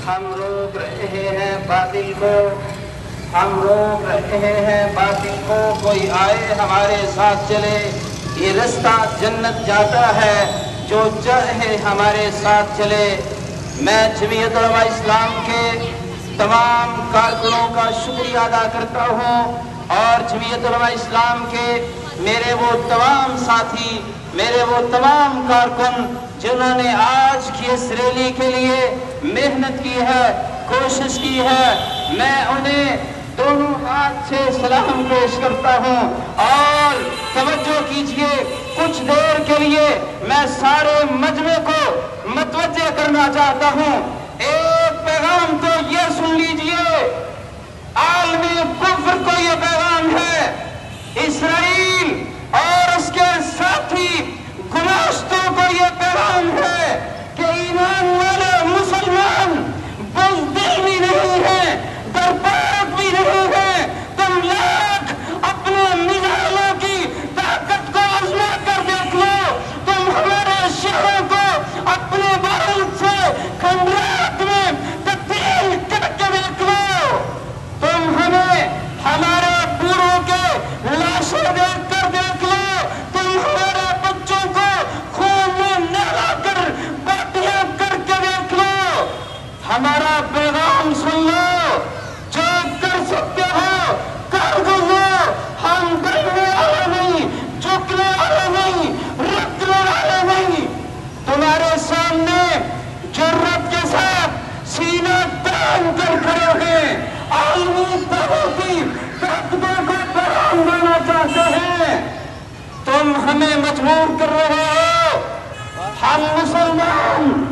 ہم روک رہے ہیں باطل کو، ہم روک رہے ہیں باطل کو، کوئی آئے ہمارے ساتھ چلے، یہ رستہ جنت جاتا ہے، جو چاہے ہمارے ساتھ چلے۔ میں جمعیت علماء اسلام کے تمام کارکنوں کا شکریہ ادا کرتا ہوں، اور جمعیت علماء اسلام کے میرے وہ تمام ساتھی، میرے وہ تمام کارکن جنہوں نے آج کی اس ریلی کے لیے محنت کی ہے، کوشش کی ہے، میں انہیں دونوں ہاتھ سے سلام پیش کرتا ہوں۔ اور توجہ کیجئے، کچھ دیر کے لیے میں سارے مجمع کو متوجہ کرنا چاہتا ہوں۔ ایک پیغام تو یہ سن لیجئے، عالمی کفر کو یہ پیغام ہے، اسرائیل اور اس کے ساتھی گماشتوں کو یہ پیغام ہے کہ ایمان والے مسلمان بزدل بھی نہیں ہیں، ڈرپوک بھی نہیں ہیں۔ تم لوگ اپنے میزائلوں کی طاقت کو آزما کر دیکھ لو، تم ہمارے شہروں کو اپنے بارود سے کھنڈرات میں تبدیل کر کے دیکھ لو، تم ہمیں ہمارے بوڑھوں کے لاشیں دیکھ کر دیکھ لو، تم ہمارے بچوں کو خون میں نہلا کر باٹیاں کر کے دیکھ لو۔ ہمارا پیغام سن لو، جو کر سکتے ہو کر گزرو، ہم ڈرنے والے نہیں، جھکنے والے نہیں، رکنے والے نہیں۔ تمہارے سامنے جرأت کے ساتھ سینہ تان کر کھڑے ہیں، عالمی طاقتی طاقتوں کو پیغام دینا چاہتے ہیں۔ تم ہمیں مجبور کر رہے ہو، ہم مسلمان